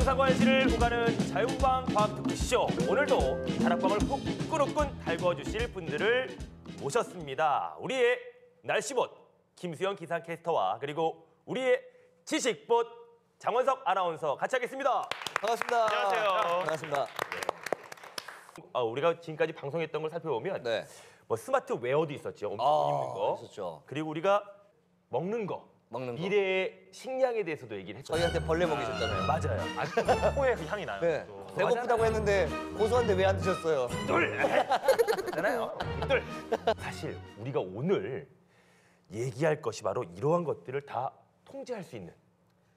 사관실을 오가는 자유방 과학 토크쇼. 오늘도 다락방을 후끈후끈 달궈주실 분들을 모셨습니다. 우리의 날씨봇 김수영 기상캐스터와 그리고 우리의 지식봇 장원석 아나운서 같이 하겠습니다. 반갑습니다. 안녕하세요. 반갑습니다. 우리가 지금까지 방송했던 걸 살펴보면 네. 뭐 스마트 웨어도 있었죠. 엄청 입는 거. 있었죠. 그리고 우리가 먹는 거. 미래의 식량에 대해서도 얘기를 했죠. 저희한테 벌레 먹이셨잖아요. 맞아요. 아직도 코에 그 향이 나요. 네. 또. 배고프다고 했는데 고소한데 왜 안 드셨어요? 잖아요. 들. 사실 우리가 오늘 얘기할 것이 바로 이러한 것들을 다 통제할 수 있는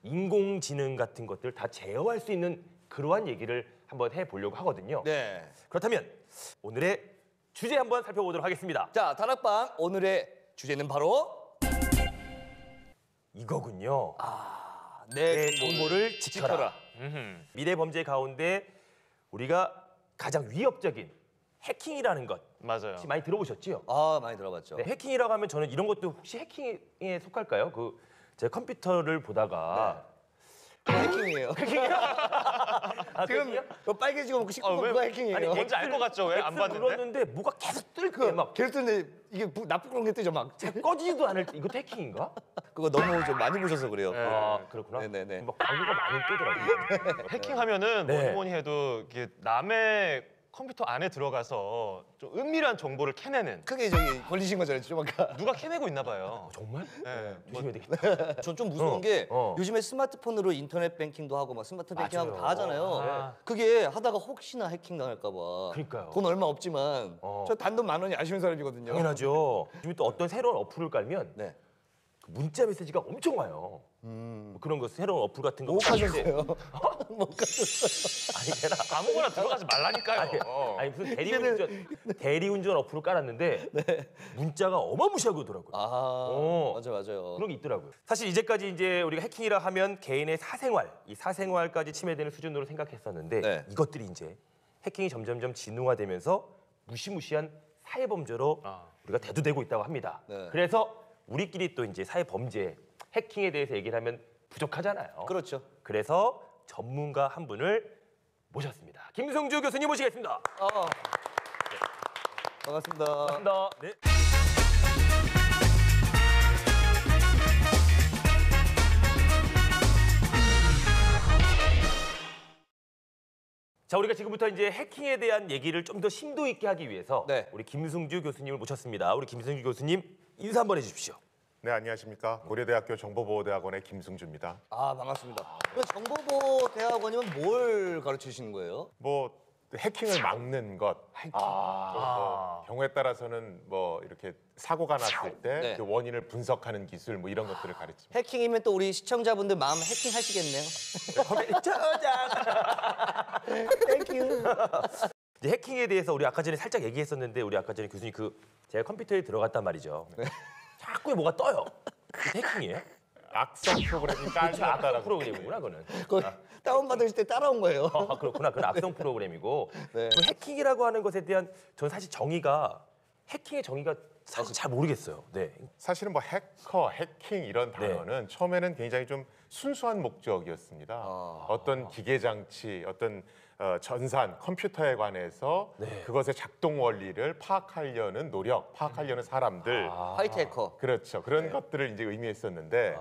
인공지능 같은 것들을 다 제어할 수 있는 그러한 얘기를 한번 해보려고 하거든요. 네. 그렇다면 오늘의 주제 한번 살펴보도록 하겠습니다. 자, 다락방 오늘의 주제는 바로 이거군요. 내 내 정보를 지켜라. 미래 범죄 가운데 우리가 가장 위협적인 해킹이라는 것 맞아요. 혹시 많이 들어보셨죠? 많이 들어봤죠. 네, 해킹이라고 하면 저는 이런 것도 혹시 해킹에 속할까요? 제 컴퓨터를 보다가 해킹이에요. 지금 해킹이요? 뭐 빨개지고 먹고 싶은 거 왜? 누가 해킹이에요? 아니, 뭔지 알 것 같죠? 왜 안 X 봤는데? 눌렀는데 뭐가 계속 뜰게 막 계속 뜨는데 이게 나쁜 게 뜨죠 막. 꺼지지도 않을 때 이것도 해킹인가? 그거 너무 좀 많이 보셔서 그래요. 아 그렇구나. 네네네. 막 광고가 많이 뜨더라고요. 해킹하면은 네. 뭐니 해도 이게 남의 컴퓨터 안에 들어가서 좀 은밀한 정보를 캐내는 크게 저기 걸리신 거잖아요, 좀 아까. 누가 캐내고 있나 봐요. 정말? 네. 조심해야 되겠다. 전 좀 무서운 게 어. 요즘에 스마트폰으로 인터넷 뱅킹도 하고 막 스마트 뱅킹하고 맞아요. 다 하잖아요. 아. 그게 하다가 혹시나 해킹 당할까 봐. 그러니까요. 돈 얼마 없지만 저 단돈 10,000원이 아쉬운 사람이거든요. 당연하죠. 요즘 또 어떤 새로운 어플을 깔면 네. 그 문자 메시지가 엄청 와요. 뭐 그런 거 새로운 어플 같은 거 못 깔는데 가셨어요. 못 가셨어요. 아니 걔나 아무거나 들어가지 말라니까요. 아니 무슨 대리운전 어플을 깔았는데 문자가 어마무시하게 오더라고요. 맞아요. 그런 게 있더라고요. 사실 이제까지 이제 우리가 해킹이라 하면 개인의 사생활, 이 사생활까지 침해되는 수준으로 생각했었는데 네. 이것들이 이제 해킹이 점점점 진흥화되면서 무시무시한 사회 범죄로 우리가 대두되고 있다고 합니다. 네. 그래서 우리끼리 또 이제 사회 범죄, 해킹에 대해서 얘기를 하면 부족하잖아요. 그렇죠. 그래서 전문가 한 분을 모셨습니다. 김성주 교수님 모시겠습니다. 반갑습니다. 반갑습니다. 네. 자, 우리가 지금부터 이제 해킹에 대한 얘기를 좀 더 심도 있게 하기 위해서 네. 우리 김승주 교수님을 모셨습니다. 우리 김승주 교수님 인사 한번 해주십시오. 네, 안녕하십니까. 고려대학교 정보보호대학원의 김승주입니다. 반갑습니다. 그 정보보호 대학원이면 뭘 가르치시는 거예요? 뭐 해킹을 막는 것, 뭐 경우에 따라서는 뭐 이렇게 사고가 났을 때 네. 그 원인을 분석하는 기술 뭐 이런 것들을 가르칩니다. 해킹이면 또 우리 시청자분들 마음 해킹 하시겠네요. 땡큐. 이제 해킹에 대해서 우리 아까 전에 살짝 얘기했었는데 우리 아까 전에 교수님 제가 컴퓨터에 들어갔단 말이죠. 자꾸 뭐가 떠요. 그게 해킹이에요? 악성 프로그램이 그렇죠. 깔려있다라고. 악성 프로그램이구나 그거는. 그거 다운받으실 때 따라온 거예요. 그렇구나. 그건 악성 프로그램이고. 네. 그 해킹이라고 하는 것에 대한 전 사실 해킹의 정의가 사실 잘 모르겠어요. 네. 사실은 뭐 해킹 이런 단어는 처음에는 굉장히 좀 순수한 목적이었습니다. 어떤 기계 장치, 어떤 전산, 컴퓨터에 관해서 그것의 작동 원리를 파악하려는 노력, 파악하려는 사람들. 화이트 해커. 그렇죠. 그런 것들을 이제 의미했었는데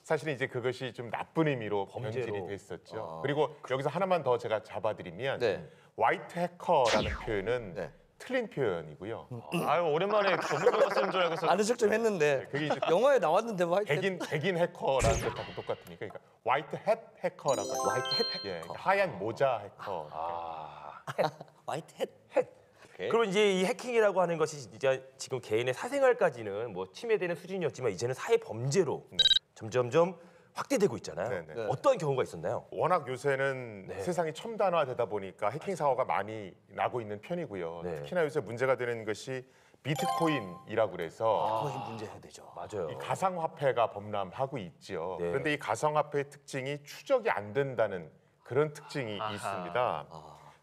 사실은 이제 그것이 좀 나쁜 의미로 변질이 됐었죠. 그리고 여기서 하나만 더 제가 잡아드리면 네. 화이트 해커라는 표현은 틀린 표현이고요. 아유 오랜만에 전문가가 쓰는 줄 알고서 아는 척 좀 했는데 그게 이제 영화에 나왔는데 뭐 화이트 백인 해커라는 것하고 똑같으니까 그러니까 화이트 햇 해커라고 해요. 화이트 햇 해커. 하얀 모자 해커. 화이트 햇. 그럼 이제 이 해킹이라고 하는 것이 진짜 지금 개인의 사생활까지는 뭐 침해되는 수준이었지만 이제는 사회 범죄로 점점점 확대되고 있잖아요. 네네. 어떤 경우가 있었나요? 워낙 요새는 세상이 첨단화되다 보니까 해킹 사고가 많이 나고 있는 편이고요. 네. 특히나 요새 문제가 되는 것이 비트코인이라고 그래서 거의 문제 해야 되죠. 맞아요. 이 가상화폐가 범람하고 있죠. 네. 그런데 이 가상화폐의 특징이 추적이 안 된다는 그런 특징이 있습니다.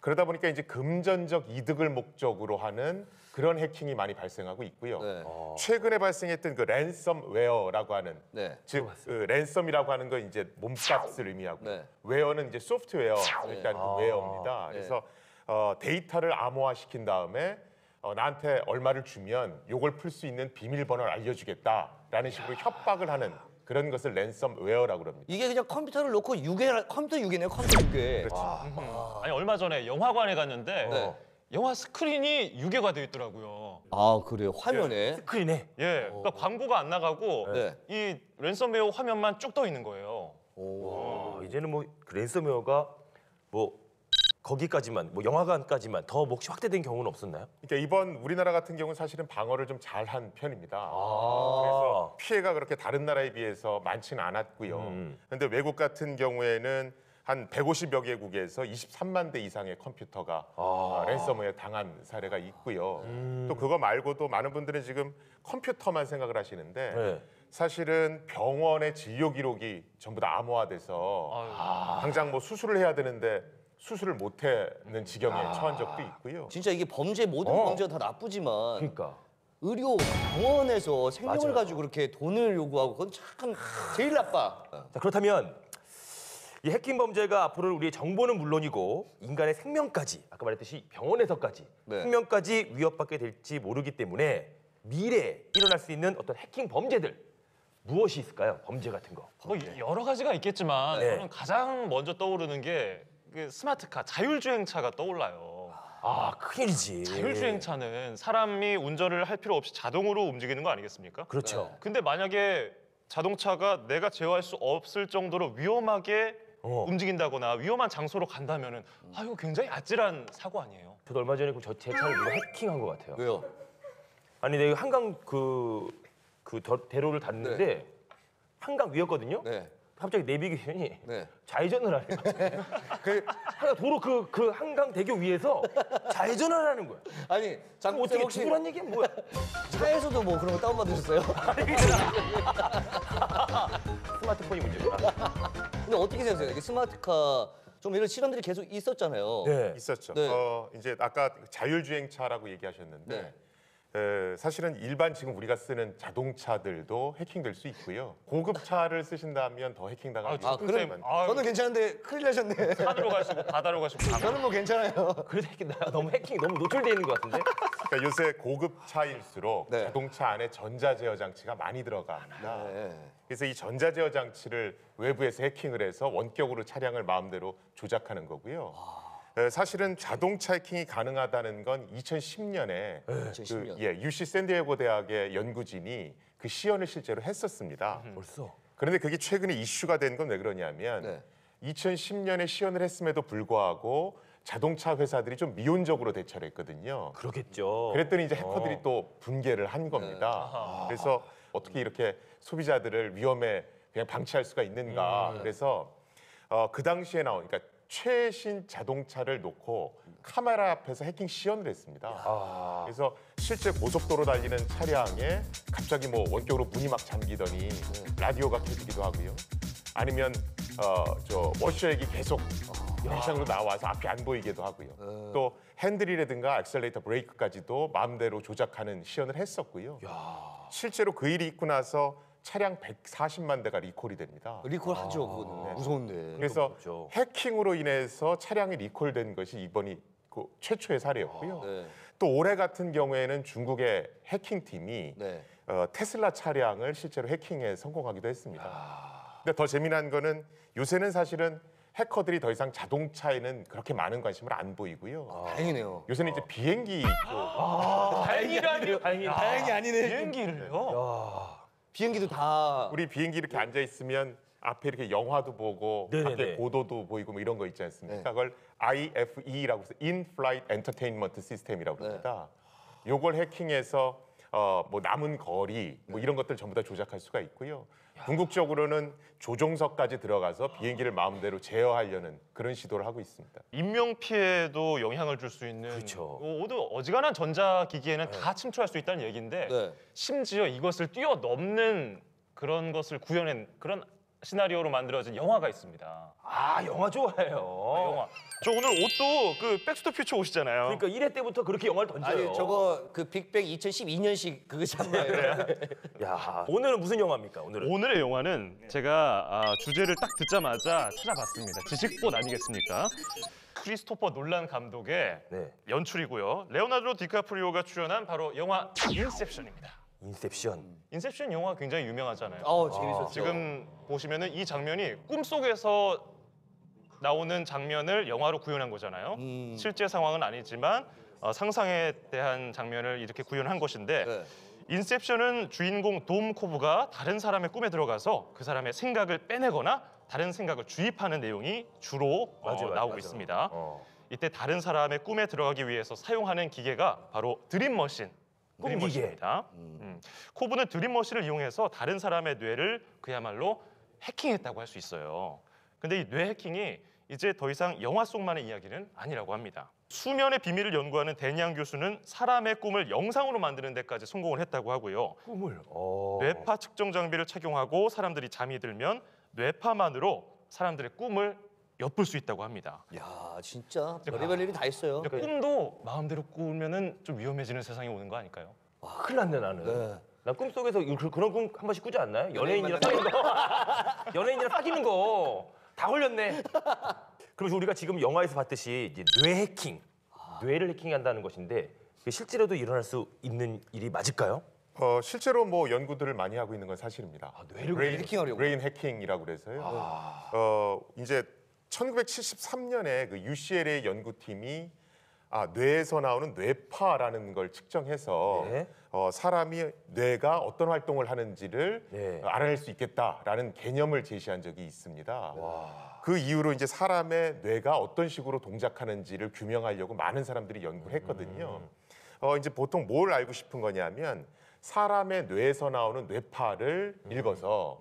그러다 보니까 이제 금전적 이득을 목적으로 하는 그런 해킹이 많이 발생하고 있고요. 네. 최근에 발생했던 그 랜섬웨어라고 하는 네. 즉 그 랜섬이라고 하는 건 이제 몸값을 의미하고 네. 웨어는 이제 소프트웨어 그러니까 그 웨어입니다. 네. 그래서 데이터를 암호화시킨 다음에 나한테 얼마를 주면 요걸 풀 수 있는 비밀번호를 알려주겠다라는 식으로 협박을 하는 그런 것을 랜섬웨어라고 합니다. 이게 그냥 컴퓨터를 놓고 컴퓨터 유괴네요. 컴퓨터 유괴. 그렇죠. 아니 얼마 전에 영화관에 갔는데 네. 영화 스크린이 유괴가 되어 있더라고요. 아 그래요. 화면에. 스크린에. 예, 그러니까 광고가 안 나가고 네. 이 랜섬웨어 화면만 쭉 떠 있는 거예요. 이제는 뭐 랜섬웨어가 뭐 거기까지만 뭐 영화관까지만 더 혹시 확대된 경우는 없었나요? 그러니까 이번 우리나라 같은 경우는 사실은 방어를 좀 잘한 편입니다. 아. 그래서 피해가 그렇게 다른 나라에 비해서 많지는 않았고요. 그런데 외국 같은 경우에는 한 150여 개국에서 23만 대 이상의 컴퓨터가 랜섬웨어 당한 사례가 있고요. 또 그거 말고도 많은 분들은 지금 컴퓨터만 생각을 하시는데 네. 사실은 병원의 진료 기록이 전부 다 암호화돼서 당장 뭐 수술을 해야 되는데 수술을 못 하는 지경에 처한 적도 있고요. 진짜 이게 모든 범죄가 다 나쁘지만 그러니까. 의료 병원에서 생명을 맞아요. 가지고 그렇게 돈을 요구하고 그건 참 제일 나빠. 자, 그렇다면 이 해킹 범죄가 앞으로 우리의 정보는 물론이고 인간의 생명까지 아까 말했듯이 병원에서까지 네. 생명까지 위협받게 될지 모르기 때문에 미래에 일어날 수 있는 어떤 해킹 범죄들 무엇이 있을까요? 범죄 같은 거. 뭐 여러 가지가 있겠지만 네. 저는 가장 먼저 떠오르는 게 그 스마트카, 자율주행차가 떠올라요. 아, 큰일이지. 자율주행차는 사람이 운전을 할 필요 없이 자동으로 움직이는 거 아니겠습니까? 그렇죠. 근데 만약에 자동차가 내가 제어할 수 없을 정도로 위험하게 움직인다거나 위험한 장소로 간다면은 이거 굉장히 아찔한 사고 아니에요? 저도 얼마 전에 제 차를 누가 해킹한 것 같아요. 왜요? 아니 내가 한강 대로를 탔는데 한강 위였거든요. 네. 갑자기 내비게이션이 네. 좌회전을 하래요. 하나 도로 그 한강 대교 위에서 좌회전을 하는 거야. 아니 그럼 장군 쌤 어떻게 혹시 죽으란 얘기야 뭐야? 차에서도 뭐 그런 거 다운받으셨어요? 스마트폰이 문제구나. 근데 어떻게 생각하세요? 이게 스마트카 좀 이런 실험들이 계속 있었잖아요. 네. 있었죠. 네. 이제 아까 자율주행차라고 얘기하셨는데 네. 사실은 일반 지금 우리가 쓰는 자동차들도 해킹될 수 있고요. 고급 차를 쓰신다면 더 해킹당하기 아, 그래? 저는 괜찮은데 큰일 나셨네. 산으로 가시고 바다로 가시고 저는 뭐 괜찮아요. 그래서 너무 해킹이 너무 노출돼 있는 것 같은데? 그러니까 요새 고급 차일수록 네. 자동차 안에 전자제어 장치가 많이 들어갑니다. 네. 그래서 이 전자제어 장치를 외부에서 해킹을 해서 원격으로 차량을 마음대로 조작하는 거고요. 사실은 자동차 해킹이 가능하다는 건 2010년에 2010년. UC 샌디에고 대학의 연구진이 그 시연을 실제로 했었습니다. 벌써. 그런데 그게 최근에 이슈가 된 건 왜 그러냐면 네. 2010년에 시연을 했음에도 불구하고 자동차 회사들이 좀 미온적으로 대처를 했거든요. 그렇겠죠. 그랬더니 이제 해커들이 또 붕괴를 한 겁니다. 그래서 어떻게 이렇게 소비자들을 위험에 그냥 방치할 수가 있는가. 그래서 그 당시에 나온 그러니까 최신 자동차를 놓고 카메라 앞에서 해킹 시연을 했습니다. 그래서 실제 고속도로 달리는 차량에 갑자기 뭐 원격으로 문이 막 잠기더니 라디오가 켜지기도 하고요. 아니면 저 워셔액이 계속 영상으로 나와서 앞이 안 보이기도 하고요. 또 핸들이라든가 엑셀레이터 브레이크까지도 마음대로 조작하는 시연을 했었고요. 실제로 그 일이 있고 나서 차량 140만 대가 리콜이 됩니다. 리콜 하죠. 그거는 무서운데. 그래서 그렇죠. 해킹으로 인해서 차량이 리콜된 것이 이번이 그 최초의 사례였고요. 네. 또 올해 같은 경우에는 중국의 해킹팀이 네. 테슬라 차량을 실제로 해킹에 성공하기도 했습니다. 근데 더 재미난 거는 요새는 사실은 해커들이 더 이상 자동차에는 그렇게 많은 관심을 안 보이고요. 다행이네요. 요새는 이제 비행기 다행이라니요? 다행이 아니네. 비행기를요? 비행기도 다 우리 비행기 이렇게 앉아 있으면 앞에 이렇게 영화도 보고 네네네. 밖에 고도도 보이고 뭐 이런 거 있지 않습니까? 네. 그걸 IFE라고 해서 In-Flight Entertainment System이라고 합니다. 요걸 해킹해서 뭐 남은 거리 뭐 이런 것들 전부 다 조작할 수가 있고요. 궁극적으로는 조종석까지 들어가서 비행기를 마음대로 제어하려는 그런 시도를 하고 있습니다. 인명 피해도 영향을 줄 수 있는 그렇죠. 모두 어지간한 전자기기에는 다 침투할 수 있다는 얘기인데 네. 심지어 이것을 뛰어넘는 그런 것을 구현한 그런 시나리오로 만들어진 영화가 있습니다. 아, 영화 좋아해요. 영화. 저 오늘 옷도 그 백투더퓨처 옷이잖아요. 그러니까 1회 때부터 그렇게 영화를 던져요. 아니 저거 그 빅뱅 2012년식 그거잖아요. 야, 오늘은 무슨 영화입니까? 오늘은 오늘의 영화는 제가 주제를 딱 듣자마자 찾아봤습니다. 지식본 아니겠습니까? 크리스토퍼 놀란 감독의 네. 연출이고요. 레오나르도 디카프리오가 출연한 바로 영화 인셉션입니다. 인셉션. 인셉션 영화 굉장히 유명하잖아요. 재밌었죠. 지금 보시면은 이 장면이 꿈속에서 나오는 장면을 영화로 구현한 거잖아요. 실제 상황은 아니지만 상상에 대한 장면을 이렇게 구현한 것인데 네. 인셉션은 주인공 돔 코브가 다른 사람의 꿈에 들어가서 그 사람의 생각을 빼내거나 다른 생각을 주입하는 내용이 주로 나오고 있습니다. 이때 다른 사람의 꿈에 들어가기 위해서 사용하는 기계가 바로 드림머신. 드림머신입니다. 코브는 드림머신을 이용해서 다른 사람의 뇌를 그야말로 해킹했다고 할 수 있어요. 근데 이 뇌 해킹이 이제 더 이상 영화 속만의 이야기는 아니라고 합니다. 수면의 비밀을 연구하는 데니안 교수는 사람의 꿈을 영상으로 만드는 데까지 성공을 했다고 하고요. 꿈을. 뇌파 측정 장비를 착용하고 사람들이 잠이 들면 뇌파만으로 사람들의 꿈을 엿볼 수 있다고 합니다. 야 진짜 별의별 일이 다 있어요. 그러니까 꿈도 마음대로 꾸면은 좀 위험해지는 세상이 오는 거 아닐까요? 큰일 났네 나는. 네. 나 꿈속에서 그런 꿈 한 번씩 꾸지 않나요? 연예인이랑 사귀는 거. 연예인이랑 사귀는 거. 다 걸렸네. 그럼 우리가 지금 영화에서 봤듯이 이제 뇌 해킹, 뇌를 해킹한다는 것인데 실제로도 일어날 수 있는 일이 맞을까요? 실제로 뭐 연구들을 많이 하고 있는 건 사실입니다. 뇌를 해킹하려고. 브레인 해킹이라고 그래서요. 이제 1973년에 그 UCLA 연구팀이 뇌에서 나오는 뇌파라는 걸 측정해서 네. 사람이 뇌가 어떤 활동을 하는지를 네. 알아낼 수 있겠다라는 개념을 제시한 적이 있습니다. 그 이후로 이제 사람의 뇌가 어떤 식으로 동작하는지를 규명하려고 많은 사람들이 연구를 했거든요. 이제 보통 뭘 알고 싶은 거냐면 사람의 뇌에서 나오는 뇌파를 읽어서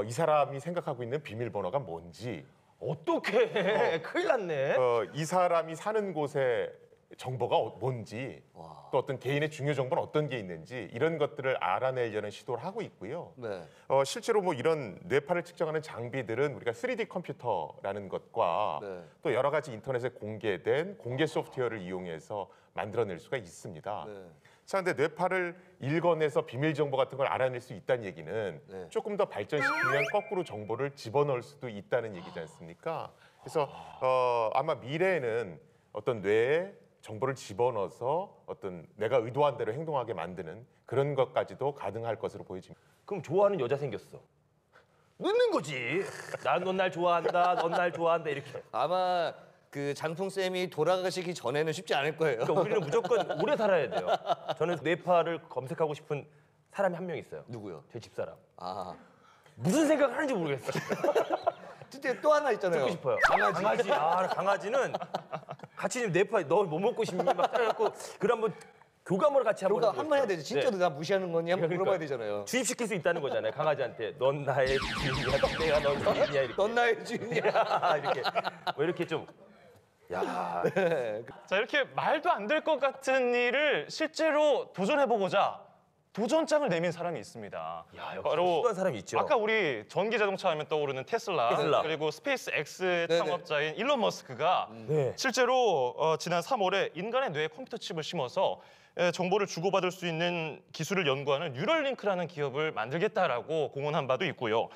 이 사람이 생각하고 있는 비밀번호가 뭔지, 어떻게? 큰일 났네. 이 사람이 사는 곳의 정보가 뭔지, 또 어떤 개인의 중요 정보는 어떤 게 있는지 이런 것들을 알아내려는 시도를 하고 있고요. 네. 실제로 뭐 이런 뇌파를 측정하는 장비들은 우리가 3D 컴퓨터라는 것과 네. 또 여러 가지 인터넷에 공개된 공개 소프트웨어를 이용해서 만들어낼 수가 있습니다. 네. 자, 근데 뇌파를 읽어내서 비밀 정보 같은 걸 알아낼 수 있다는 얘기는 네. 조금 더 발전시키면 거꾸로 정보를 집어넣을 수도 있다는 얘기지 않습니까? 그래서 아마 미래에는 어떤 뇌에 정보를 집어넣어서 어떤 내가 의도한 대로 행동하게 만드는 그런 것까지도 가능할 것으로 보여집니다. 그럼 좋아하는 여자 생겼어. 늦는 거지. 넌 날 좋아한다. 넌 날 좋아한다 이렇게. 아마 그 장풍 쌤이 돌아가시기 전에는 쉽지 않을 거예요. 그러니까 우리는 무조건 오래 살아야 돼요. 저는 뇌파를 검색하고 싶은 사람이 한 명 있어요. 누구요? 제 집사람. 무슨 생각을 하는지 모르겠어. 진짜 또 하나 있잖아요. 듣고 싶어요. 강아지. 강아지는 같이 뇌파 너 뭐 먹고 싶니? 막 따라갖고 그럼 한번 교감을 같이 한번 그러니까 한번 해야 되지. 진짜로 네. 나 무시하는 거니 한번 그러니까. 물어봐야 되잖아요. 주입시킬 수 있다는 거잖아요. 강아지한테 넌 나의 주인이야, 내가 넌 주인이야 이렇게. 넌 나의 주인이야. 이렇게 뭐 이렇게 좀. 야, 자, 이렇게 말도 안 될 것 같은 일을 실제로 도전해보고자 도전장을 내민 사람이 있습니다. 역시 훌륭한 사람이 있죠. 아까 우리 전기 자동차 하면 떠오르는 테슬라. 그리고 스페이스 X의 네네. 창업자인 일론 머스크가 네. 실제로 지난 3월에 인간의 뇌에 컴퓨터 칩을 심어서 정보를 주고받을 수 있는 기술을 연구하는 뉴럴링크라는 기업을 만들겠다라고 공언한 바도 있고요.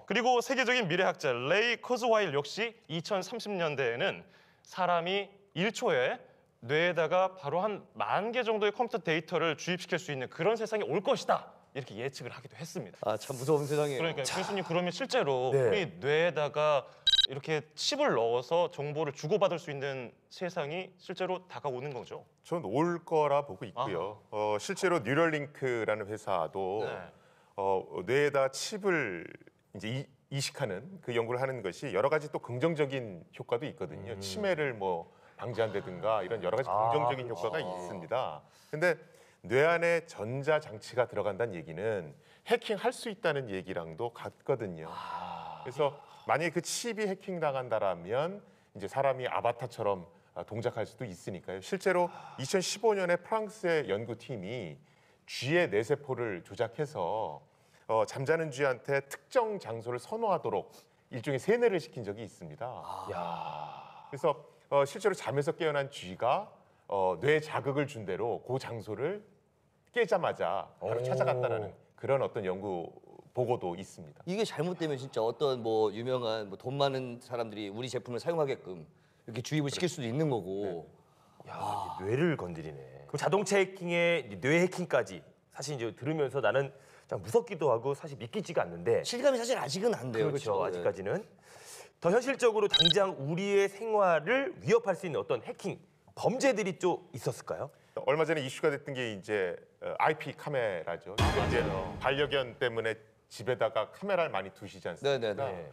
그리고 세계적인 미래학자 레이 커즈와일 역시 2030년대에는 사람이 1초에 뇌에다가 바로 한 10,000개 정도의 컴퓨터 데이터를 주입시킬 수 있는 그런 세상이 올 것이다. 이렇게 예측을 하기도 했습니다. 참 무서운 세상이에요. 그러니까 교수님 그러면 실제로 네. 우리 뇌에다가 이렇게 칩을 넣어서 정보를 주고받을 수 있는 세상이 실제로 다가오는 거죠. 전 올 거라 보고 있고요. 실제로 뉴럴링크라는 회사도 네. 뇌에다 칩을 이제 이식하는 그 연구를 하는 것이 여러 가지 또 긍정적인 효과도 있거든요. 치매를 뭐 방지한다든가 이런 여러 가지 긍정적인 효과가 있습니다. 근데 뇌 안에 전자 장치가 들어간다는 얘기는 해킹할 수 있다는 얘기랑도 같거든요. 그래서 만약에 그 칩이 해킹 당한다라면 이제 사람이 아바타처럼 동작할 수도 있으니까요. 실제로 2015년에 프랑스의 연구팀이 쥐의 뇌세포를 조작해서 잠자는 쥐한테 특정 장소를 선호하도록 일종의 세뇌를 시킨 적이 있습니다. 야. 그래서 실제로 잠에서 깨어난 쥐가 뇌에 자극을 준 대로 그 장소를 깨자마자 바로 찾아갔다라는 그런 어떤 연구 보고도 있습니다. 이게 잘못되면 진짜 어떤 뭐 유명한 뭐 돈 많은 사람들이 우리 제품을 사용하게끔 이렇게 주입을 시킬 수도 있는 거고. 야, 이제 뇌를 건드리네. 그럼 자동차 해킹에 이제 뇌 해킹까지 사실 이제 들으면서 나는 참 무섭기도 하고 사실 믿기지가 않는데 실감이 사실 아직은 안 돼요. 그렇죠. 그렇죠? 아직까지는 더 현실적으로 당장 우리의 생활을 위협할 수 있는 어떤 해킹 범죄들이 좀 있었을까요? 얼마 전에 이슈가 됐던 게 이제 IP 카메라죠. 이제 반려견 때문에 집에다가 카메라를 많이 두시지 않습니까? 네네네.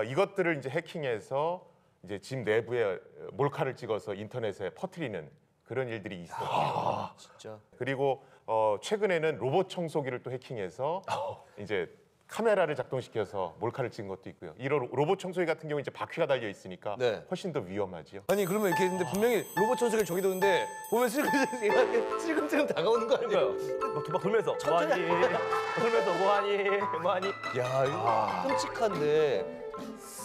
이것들을 이제 해킹해서 이제 집 내부에 몰카를 찍어서 인터넷에 퍼뜨리는 그런 일들이 있었어요. 진짜. 그리고 최근에는 로봇 청소기를 또 해킹해서 이제 카메라를 작동시켜서 몰카를 찍은 것도 있고요. 이런 로봇 청소기 같은 경우 이제 바퀴가 달려 있으니까 네. 훨씬 더 위험하죠. 아니 그러면 이렇게 했는데 분명히 로봇 청소기를 저기 두는데 보면 슬금슬금 다가오는 거 아니에요? 그러니까요. 막 돌면서 뭐하니? 돌면서 뭐하니? 야 이거 끔찍한데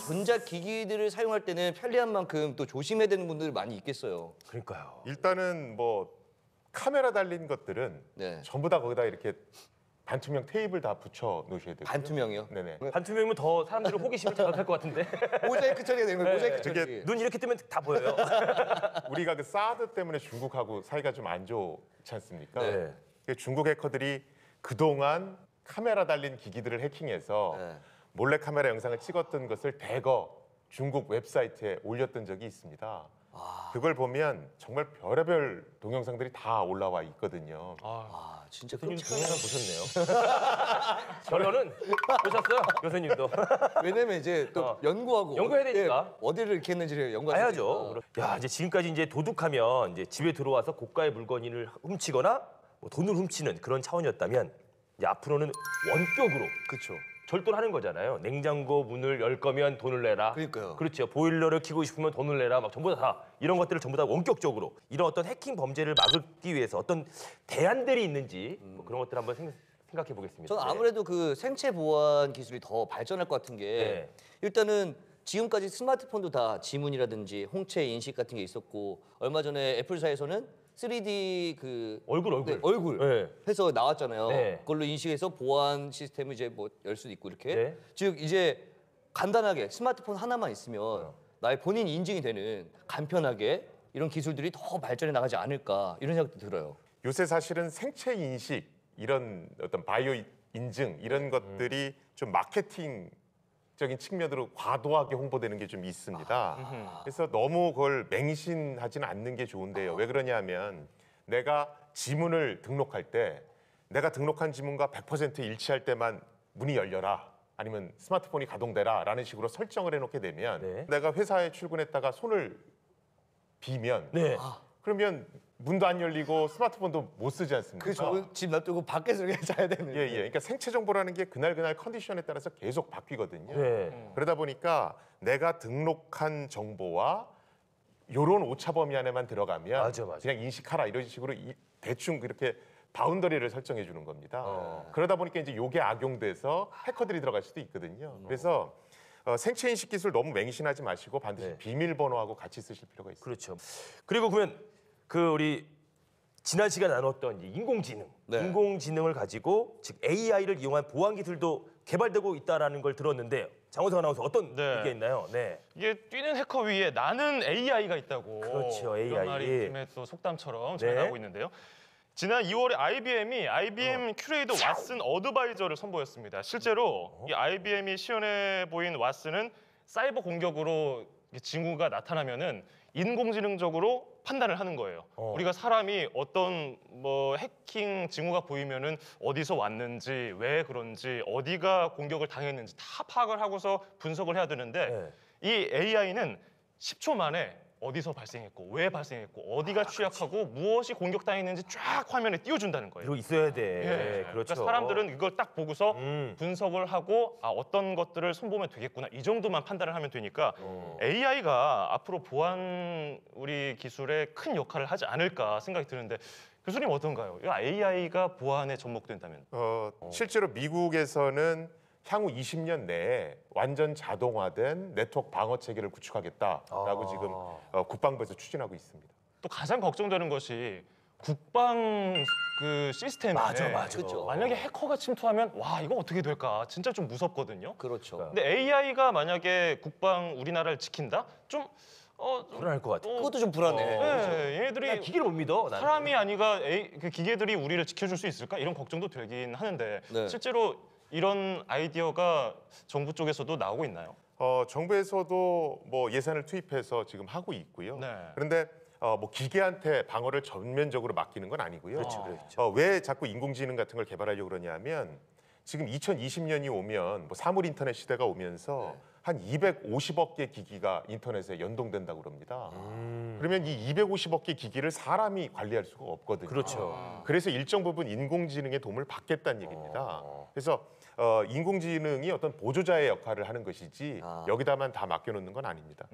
전자기기들을 사용할 때는 편리한 만큼 또 조심해야 되는 분들 많이 있겠어요. 그러니까요. 일단은 뭐 카메라 달린 것들은 네. 전부 다 거기다 이렇게 반투명 테이프를 다 붙여 놓으셔야 되고요. 반투명이요? 네네. 반투명이면 더 사람들의 호기심을 자극할 것 같은데 모자이크 처리가 되는 거예요. 모자이크 저게 처리. 눈 이렇게 뜨면 다 보여요. 우리가 그 사드 때문에 중국하고 사이가 좀 안 좋지 않습니까? 네. 그 중국 해커들이 그동안 카메라 달린 기기들을 해킹해서 네. 몰래 카메라 영상을 찍었던 것을 대거 중국 웹사이트에 올렸던 적이 있습니다. 그걸 보면 정말 별의별 동영상들이 다 올라와 있거든요. 아 진짜 교수님 끔찍하네. 보셨네요. 결론은 보셨어요, 교수님도. 왜냐면 이제 또 연구하고 연구해야 되니까. 예, 어디를 이렇게 했는지를 연구하야 봐야죠. 야, 이제 지금까지 이제 도둑하면 이제 집에 들어와서 고가의 물건을 훔치거나 뭐 돈을 훔치는 그런 차원이었다면 이제 앞으로는 원격으로 그렇죠. 절도를 하는 거잖아요. 냉장고 문을 열 거면 돈을 내라. 그러니까요. 그렇죠. 보일러를 켜고 싶으면 돈을 내라. 막 전부 다 이런 것들을 전부 다 원격적으로 이런 어떤 해킹 범죄를 막기 위해서 어떤 대안들이 있는지 뭐 그런 것들 한번 생각해 보겠습니다. 저는 아무래도 그 생체 보안 기술이 더 발전할 것 같은 게 네. 일단은 지금까지 스마트폰도 다 지문이라든지 홍채 인식 같은 게 있었고 얼마 전에 애플사에서는 3D 그 얼굴. 네, 얼굴 네. 해서 나왔잖아요. 네. 그걸로 인식해서 보안 시스템을 이제 뭐 열 수도 있고 이렇게. 네. 즉 이제 간단하게 스마트폰 하나만 있으면 나의 본인 인증이 되는 간편하게 이런 기술들이 더 발전해 나가지 않을까 이런 생각도 들어요. 요새 사실은 생체 인식 이런 어떤 바이오 인증 이런 것들이 좀 마케팅적인 측면으로 과도하게 홍보되는 게 좀 있습니다. 그래서 너무 그걸 맹신하지는 않는 게 좋은데요. 왜 그러냐면 내가 지문을 등록할 때 내가 등록한 지문과 100% 일치할 때만 문이 열려라. 아니면 스마트폰이 가동되라 라는 식으로 설정을 해놓게 되면 네. 내가 회사에 출근했다가 손을 비면 네. 그러면 문도 안 열리고 스마트폰도 못 쓰지 않습니까? 그 저는 집 놔두고 밖에서 그냥 자야 되는. 예. 그러니까 생체 정보라는 게 그날 컨디션에 따라서 계속 바뀌거든요. 네. 그러다 보니까 내가 등록한 정보와 요런 오차 범위 안에만 들어가면 맞아. 그냥 인식하라 이런 식으로 대충 그렇게 바운더리를 설정해 주는 겁니다. 그러다 보니까 이제 요게 악용돼서 해커들이 들어갈 수도 있거든요. 그래서 생체 인식 기술 너무 맹신하지 마시고 반드시 네. 비밀번호하고 같이 쓰실 필요가 있습니다. 그렇죠. 그리고 그러면 그 우리 지난 시간에 나눴던 이제 인공지능, 네. 인공지능을 가지고 즉 AI를 이용한 보안 기술도 개발되고 있다라는 걸 들었는데 장원석 아나운서 어떤 네. 게 있나요? 네. 이게 뛰는 해커 위에 나는 AI가 있다고 그렇죠, AI. 이런 말이 요즘에 또 속담처럼 잘 네. 나오고 있는데요. 지난 2월에 IBM이 IBM 큐레이더 왓슨 어드바이저를 선보였습니다. 실제로 이 IBM이 시연해 보인 왓슨은 사이버 공격으로 징후가 나타나면은 인공지능적으로 판단을 하는 거예요. 우리가 사람이 어떤 뭐 해킹 징후가 보이면은 어디서 왔는지, 왜 그런지, 어디가 공격을 당했는지 다 파악을 하고서 분석을 해야 되는데 이 AI는 10초 만에 어디서 발생했고, 왜 발생했고, 어디가 취약하고 무엇이 공격당했는지 쫙 화면에 띄워준다는 거예요. 이러고 있어야 돼. 예. 그렇죠. 그러니까 사람들은 이걸 딱 보고서 분석을 하고 어떤 것들을 손보면 되겠구나 이 정도만 판단을 하면 되니까 AI가 앞으로 보안 우리 기술에 큰 역할을 하지 않을까 생각이 드는데 교수님 어떤가요? 이 AI가 보안에 접목된다면? 실제로 미국에서는 향후 20년 내에 완전 자동화된 네트워크 방어 체계를 구축하겠다라고 지금 국방부에서 추진하고 있습니다. 또 가장 걱정되는 것이 국방 그 시스템에 맞아. 그렇죠. 만약에 해커가 침투하면 와 이거 어떻게 될까? 진짜 좀 무섭거든요. 그렇죠. 근데 AI가 만약에 국방 우리나라를 지킨다? 좀 불안할 것 같아. 그것도 좀 불안해. 네, 얘네들이 난 기계를 못 믿어. 나는. 사람이 아니가 그 기계들이 우리를 지켜줄 수 있을까? 이런 걱정도 들긴 하는데 네. 실제로 이런 아이디어가 정부 쪽에서도 나오고 있나요? 정부에서도 뭐 예산을 투입해서 지금 하고 있고요. 네. 그런데 뭐 기계한테 방어를 전면적으로 맡기는 건 아니고요. 그렇죠. 왜 자꾸 인공지능 같은 걸 개발하려고 그러냐면 지금 2020년이 오면 뭐 사물 인터넷 시대가 오면서 한 250억 개 기기가 인터넷에 연동된다고 그럽니다. 그러면 이 250억 개 기기를 사람이 관리할 수가 없거든요. 그렇죠. 그래서 일정 부분 인공지능의 도움을 받겠다는 얘기입니다. 그래서 인공지능이 어떤 보조자의 역할을 하는 것이지 여기다만 다 맡겨놓는 건 아닙니다.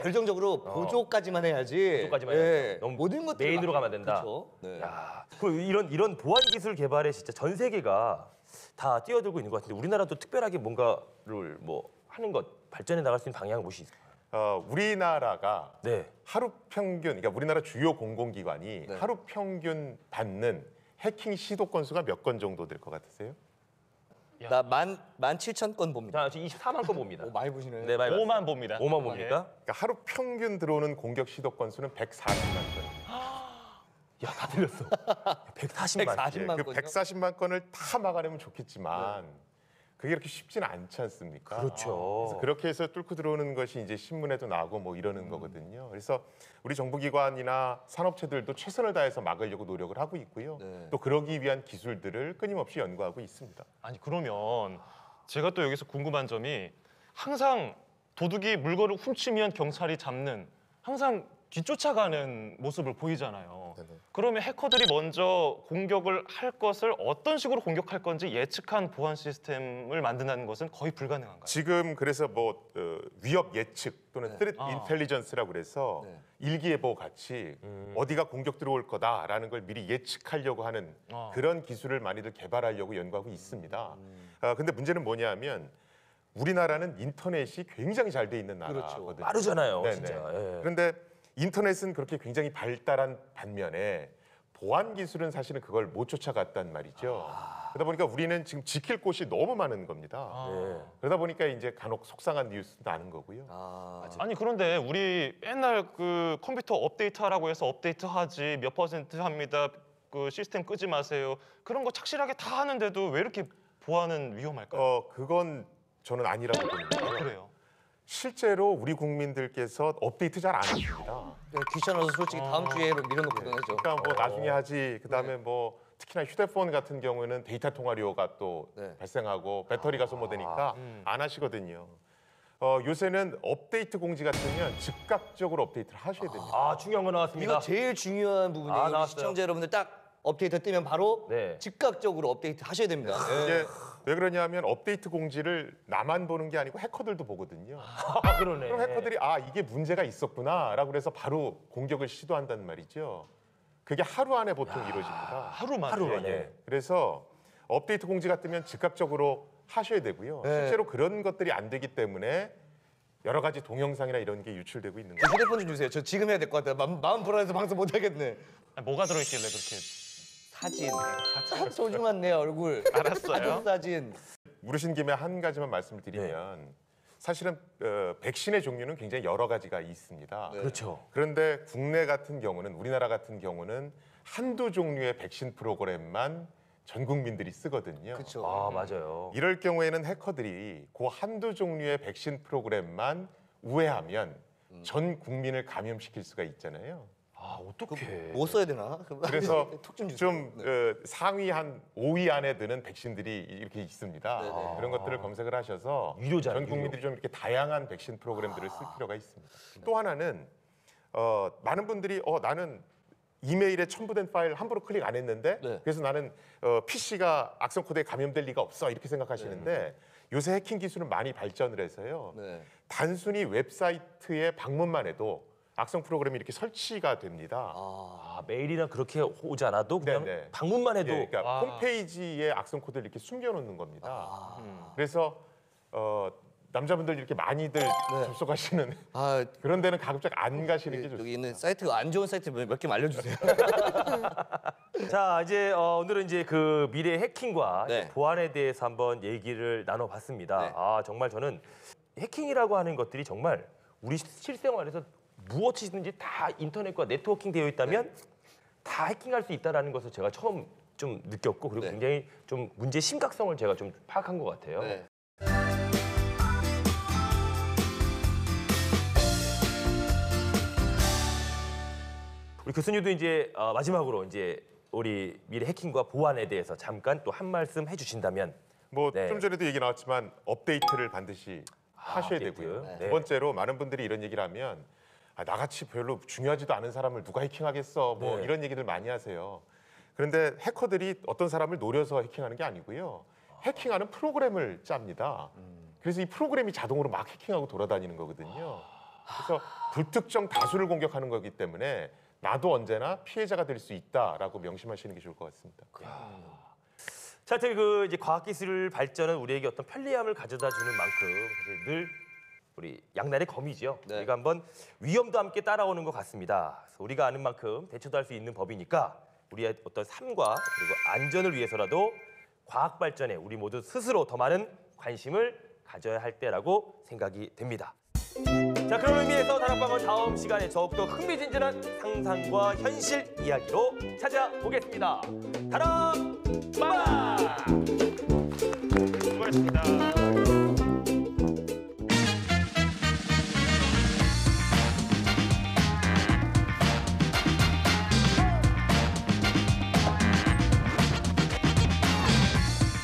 결정적으로 보조까지만 해야지. 보조까지만 예. 해야지. 너무 모든 것들 메인으로 가면 된다. 그렇죠. 네. 야, 그럼 이런 보안 기술 개발에 진짜 전 세계가 다 뛰어들고 있는 것 같은데 우리나라도 특별하게 뭔가를 뭐 하는 것 발전해 나갈 수 있는 방향은 무엇이 있을까요? 우리나라가 네. 하루 평균, 그러니까 우리나라 주요 공공기관이 하루 평균 받는 해킹 시도 건수가 몇 건 정도 될 것 같으세요? 나 17,000건 봅니다. 자, 지금 24만 건 봅니다. 오, 많이 보시네. 네, 많이 5만 봅니다. 5만 봅니까? 그러니까 하루 평균 들어오는 공격 시도 건수는 140만 건입니다. 야, 다 들렸어. 140만. 140만 그 건이요? 140만 건을 다 막아내면 좋겠지만 그게 그렇게 쉽지는 않지 않습니까? 그렇죠. 그래서 그렇게 해서 뚫고 들어오는 것이 이제 신문에도 나오고 뭐 이러는 거거든요. 그래서 우리 정부기관이나 산업체들도 최선을 다해서 막으려고 노력을 하고 있고요. 네. 또 그러기 위한 기술들을 끊임없이 연구하고 있습니다. 아니 그러면 제가 또 여기서 궁금한 점이 항상 도둑이 물건을 훔치면 경찰이 잡는 항상 뒤쫓아가는 모습을 보이잖아요. 네네. 그러면 해커들이 먼저 공격을 할 것을 어떤 식으로 공격할 건지 예측한 보안 시스템을 만든다는 것은 거의 불가능한가요? 지금 그래서 뭐 위협 예측 또는 네. threat intelligence라고 그래서 네. 일기예보 같이 어디가 공격 들어올 거다라는 걸 미리 예측하려고 하는 그런 기술을 많이들 개발하려고 연구하고 있습니다. 근데 문제는 뭐냐면 우리나라는 인터넷이 굉장히 잘 돼 있는 나라거든요. 빠르잖아요, 네네. 진짜. 예. 그런데 인터넷은 그렇게 굉장히 발달한 반면에 보안 기술은 사실은 그걸 못 쫓아갔단 말이죠. 그러다 보니까 우리는 지금 지킬 곳이 너무 많은 겁니다. 네. 그러다 보니까 이제 간혹 속상한 뉴스도 나는 거고요. 아니 그런데 우리 맨날 그 컴퓨터 업데이트하라고 해서 업데이트하지 몇 % 합니다. 그 시스템 끄지 마세요. 그런 거 착실하게 다 하는데도 왜 이렇게 보안은 위험할까요? 그건 저는 아니라고 봅니다. 그래요. 실제로 우리 국민들께서 업데이트 잘 안 하십니다. 귀찮아서 솔직히 다음 주에 밀어놓거든요. 그러니까 뭐 나중에 하지. 그다음에 뭐 특히나 휴대폰 같은 경우에는 데이터 통화료가 또 네. 발생하고 배터리가 소모되니까 안 하시거든요. 요새는 업데이트 공지 같으면 즉각적으로 업데이트를 하셔야 됩니다. 아, 중요한 거 나왔습니다. 이거 제일 중요한 부분이에요. 우리 나왔어요. 시청자 여러분들 딱 업데이트 뜨면 바로 네. 즉각적으로 업데이트 하셔야 됩니다. 이게 왜 그러냐면 업데이트 공지를 나만 보는 게 아니고 해커들도 보거든요. 아, 그러네. 그럼 해커들이 이게 문제가 있었구나라고 그래서 바로 공격을 시도한단 말이죠. 그게 하루 안에 보통 이루어집니다. 하루만. 하루 만에. 예. 그래서 업데이트 공지가 뜨면 즉각적으로 하셔야 되고요. 네. 실제로 그런 것들이 안 되기 때문에 여러 가지 동영상이나 이런 게 유출되고 있는 저 거예요. 휴대폰 좀 주세요. 저 지금 해야 될 것 같아요. 마음 불안해서 방송 못 하겠네. 아니, 뭐가 들어있길래 그렇게? 사진. 소중한 내 얼굴. 알았어요. 사진. 물으신 김에 한 가지만 말씀을 드리면 사실은 백신의 종류는 굉장히 여러 가지가 있습니다. 네. 그렇죠. 그런데 국내 같은 경우는 우리나라 같은 경우는 한두 종류의 백신 프로그램만 전 국민들이 쓰거든요. 그렇죠. 아, 맞아요. 이럴 경우에는 해커들이 그 한두 종류의 백신 프로그램만 우회하면 전 국민을 감염시킬 수가 있잖아요. 아, 어떡해. 뭐 써야 되나? 그래서 톡좀 주세요. 좀 상위 한 5위 안에 드는 백신들이 이렇게 있습니다. 네네. 그런 것들을 검색을 하셔서 유료잖아요, 전 국민들이 좀 이렇게 다양한 백신 프로그램들을 쓸 필요가 있습니다. 또 하나는 많은 분들이 나는 이메일에 첨부된 파일 함부로 클릭 안 했는데 네. 그래서 나는 PC가 악성 코드에 감염될 리가 없어 이렇게 생각하시는데 요새 해킹 기술은 많이 발전을 해서요. 네. 단순히 웹사이트에 방문만 해도 악성 프로그램이 이렇게 설치가 됩니다. 아, 메일이나 그렇게 오지 않아도 그냥 네네. 방문만 해도 예, 그러니까 와. 홈페이지에 악성 코드를 이렇게 숨겨놓는 겁니다. 아. 그래서 남자분들 이렇게 많이들 접속하시는 아, 그런 데는 가급적 안 가시는 게 좋습니다. 여기 있는 사이트가 안 좋은 사이트 몇 개 알려주세요. 자, 이제 오늘은 이제 그 미래 해킹과 네. 이제 보안에 대해서 한번 얘기를 나눠봤습니다. 네. 아, 정말 저는 해킹이라고 하는 것들이 정말 우리 실생활에서 무엇이든지 다 인터넷과 네트워킹 되어 있다면 다 해킹할 수 있다라는 것을 제가 처음 좀 느꼈고 그리고 네. 굉장히 좀 문제의 심각성을 제가 좀 파악한 것 같아요. 네. 우리 교수님도 이제 마지막으로 이제 우리 미래 해킹과 보안에 대해서 잠깐 또 한 말씀 해주신다면. 뭐 네. 좀 전에도 얘기 나왔지만 업데이트를 반드시 하셔야 업데이트. 되고요. 네. 두 번째로 많은 분들이 이런 얘기를 하면 나같이 별로 중요하지도 않은 사람을 누가 해킹하겠어 뭐 네. 이런 얘기들 많이 하세요. 그런데 해커들이 어떤 사람을 노려서 해킹하는 게 아니고요. 해킹하는 프로그램을 짭니다. 그래서 이 프로그램이 자동으로 막 해킹하고 돌아다니는 거거든요. 그래서 불특정 다수를 공격하는 거기 때문에 나도 언제나 피해자가 될 수 있다라고 명심하시는 게 좋을 것 같습니다. 자, 저희 그 이제 과학기술 발전은 우리에게 어떤 편리함을 가져다 주는 만큼 사실 늘 우리 양날의 검이죠. 네. 우리가 한번 위험도 함께 따라오는 것 같습니다. 그래서 우리가 아는 만큼 대처도 할 수 있는 법이니까 우리의 어떤 삶과 그리고 안전을 위해서라도 과학 발전에 우리 모두 스스로 더 많은 관심을 가져야 할 때라고 생각이 됩니다. 자, 그런 의미에서 다락방은 다음 시간에 더욱더 흥미진진한 상상과 현실 이야기로 찾아오겠습니다. 다락방! 수고하셨습니다.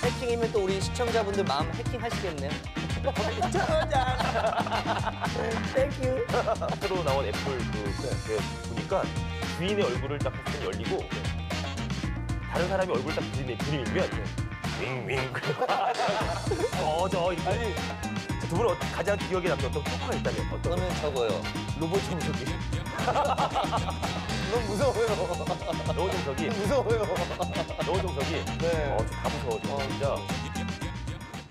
해킹이면 또 우리 시청자분들 마음 해킹하시겠네요. 새로 나온 애플 보니까 주인의 얼굴을 딱 봤을 때 열리고 다른 사람이 얼굴 딱 들이밀면 윙윙 이렇게. 자, 두 분은 가장 기억에 남는 어떤 포커가 있다면 어떤? 저는 저거요. 로봇 청소기. 너무 무서워요. 노정석이 무서워요. 노정석이 네. 다 무서워 진짜.